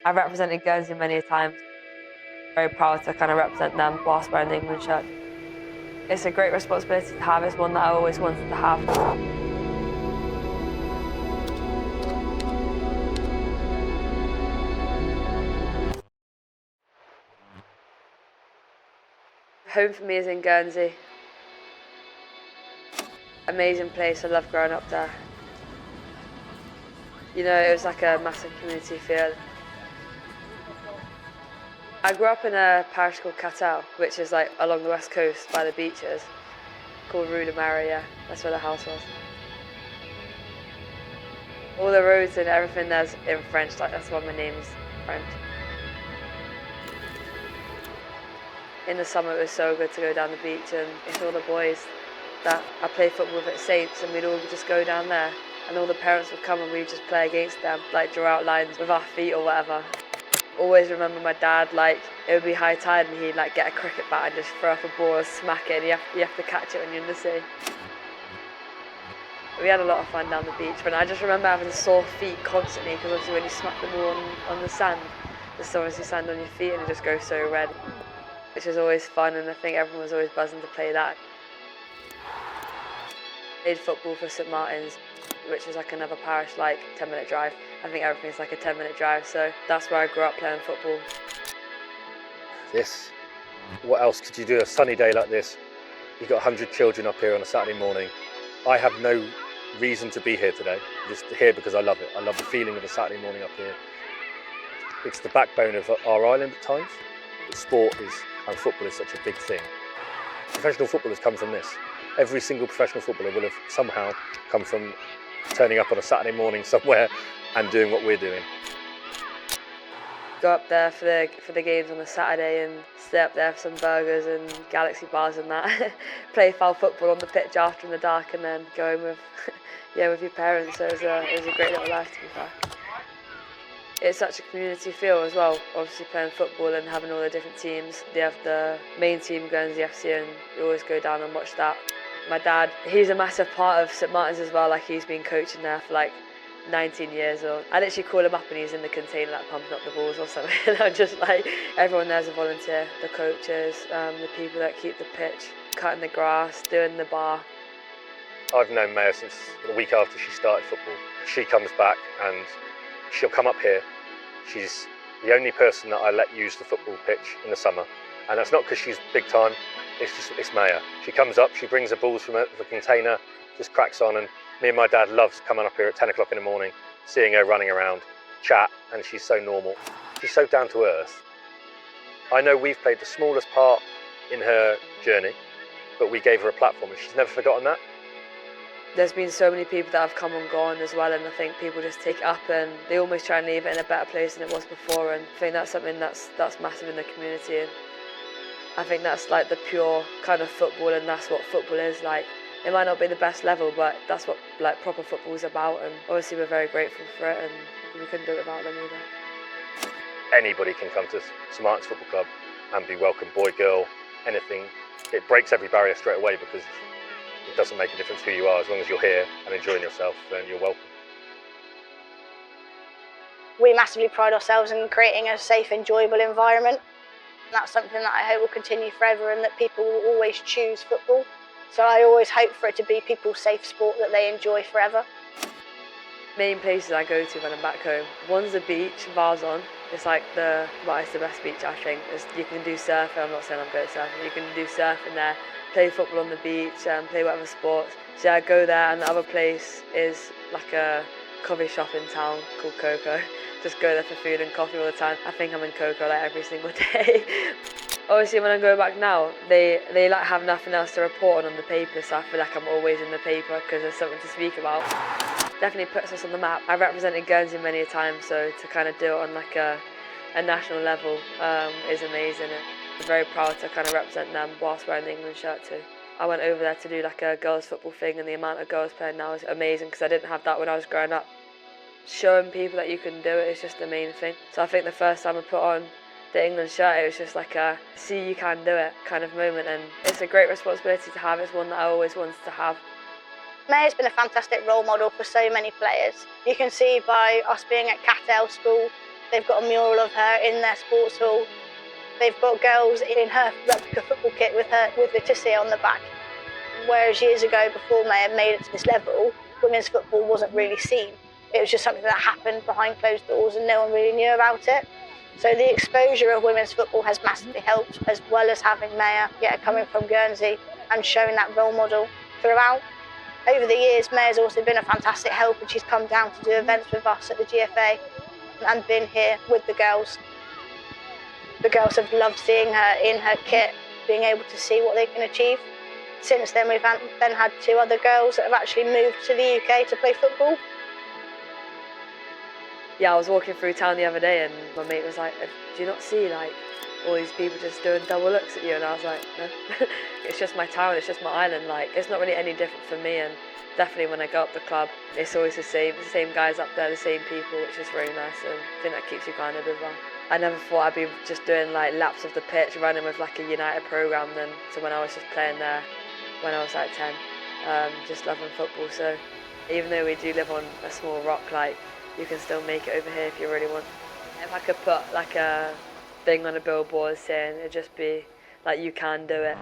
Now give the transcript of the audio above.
I've represented Guernsey many times. Very proud to kind of represent them whilst wearing the England shirt. It's a great responsibility to have. It's one that I always wanted to have. Home for me is in Guernsey. Amazing place, I love growing up there. You know, it was like a massive community feel. I grew up in a parish called Catel, which is like along the west coast by the beaches, called Rue du Marais, yeah, that's where the house was. All the roads and everything there's in French, like that's why my name's French. In the summer it was so good to go down the beach, and it's all the boys that I played football with at Saints, and we'd all just go down there and all the parents would come and we'd just play against them, like draw out lines with our feet or whatever. Always remember my dad, like it would be high tide and he'd like get a cricket bat and just throw up a ball and smack it, and you have to catch it when you're in the sea. We had a lot of fun down the beach, but I just remember having sore feet constantly because obviously when you smack the ball on the sand, there's obviously sand on your feet and it just goes so red, which is always fun, and I think everyone was always buzzing to play that. Played football for St Martin's, which is like another parish, like 10-minute drive. I think everything's like a 10-minute drive, so that's where I grew up playing football. This, what else could you do a sunny day like this? You've got 100 children up here on a Saturday morning. I have no reason to be here today, just here because I love it. I love the feeling of a Saturday morning up here. It's the backbone of our island at times. Sport is, and football is such a big thing. Professional footballers come from this. Every single professional footballer will have somehow come from turning up on a Saturday morning somewhere and doing what we're doing. Go up there for the games on a Saturday and stay up there for some burgers and Galaxy bars and that. Play foul football on the pitch after in the dark, and then go home with, with your parents. So it was a great little life, to be fair. It's such a community feel as well, obviously playing football and having all the different teams. They have the main team, Guernsey FC, and you always go down and watch that. My dad, he's a massive part of St Martin's as well, like he's been coaching there for like 19 years old. I literally call him up and he's in the container like pumping up the balls or something. I'm just like, everyone there's a volunteer, the coaches, the people that keep the pitch, cutting the grass, doing the bar. I've known Maya since the week after she started football. She comes back and she'll come up here. She's the only person that I let use the football pitch in the summer. And that's not because she's big time, it's Maya. She comes up, she brings the balls from the container, just cracks on, and me and my dad loves coming up here at 10 o'clock in the morning, seeing her running around, chat, and she's so normal. She's so down to earth. I know we've played the smallest part in her journey, but we gave her a platform and she's never forgotten that. There's been so many people that have come and gone as well, and I think people just take it up and they almost try and leave it in a better place than it was before, and I think that's something that's massive in the community, and I think that's like the pure kind of football, and that's what football is like. It might not be the best level, but that's what like proper football is about, and obviously we're very grateful for it, and we couldn't do it without them either. Anybody can come to St Martin's Football Club and be welcome, boy, girl, anything. It breaks every barrier straight away because it doesn't make a difference who you are. As long as you're here and enjoying yourself, then you're welcome. We massively pride ourselves in creating a safe, enjoyable environment. That's something that I hope will continue forever, and that people will always choose football. So I always hope for it to be people's safe sport that they enjoy forever. Main places I go to when I'm back home, one's the beach, Varzon. It's like it's the best beach, I think. You can do surfing. I'm not saying I'm good at surfing. You can do surfing there, play football on the beach, play whatever sports. So I go there, and the other place is like a coffee shop in town called Coco. Just go there for food and coffee all the time. I think I'm in Coco like every single day. Obviously when I go back now, they like have nothing else to report on the paper, so I feel like I'm always in the paper because there's something to speak about. Definitely puts us on the map. I've represented Guernsey many a time, so to kind of do it on like a national level is amazing. I'm very proud to kind of represent them whilst wearing the England shirt too. I went over there to do like a girls football thing, and the amount of girls playing now is amazing because I didn't have that when I was growing up. Showing people that you can do it is just the main thing. So I think the first time I put on the England shirt, it was just like a see you can do it kind of moment, and it's a great responsibility to have. It's one that I always wanted to have. Maya's been a fantastic role model for so many players. You can see by us being at Catel School, They've got a mural of her in their sports hall. They've got girls in her replica football kit with the Tissier on the back. Whereas years ago, before May made it to this level, women's football wasn't really seen. It was just something that happened behind closed doors and no one really knew about it. So the exposure of women's football has massively helped, as well as having Maya coming from Guernsey and showing that role model throughout. Over the years, Maya's also been a fantastic help, and she's come down to do events with us at the GFA and been here with the girls. The girls have loved seeing her in her kit, being able to see what they can achieve. Since then, we've then had 2 other girls that have actually moved to the UK to play football. Yeah, I was walking through town the other day and my mate was like, do you not see like all these people just doing double looks at you? And I was like, no, it's just my town, it's just my island. Like, it's not really any different for me, and definitely when I go up the club, it's always the same guys up there, the same people, which is really nice, and I think that keeps you grounded as well. I never thought I'd be just doing like laps of the pitch, running with like a United programme than to when I was just playing there when I was like 10, just loving football. So even though we do live on a small rock, like, you can still make it over here if you really want. If I could put like a thing on a billboard saying, it'd just be like, you can do it.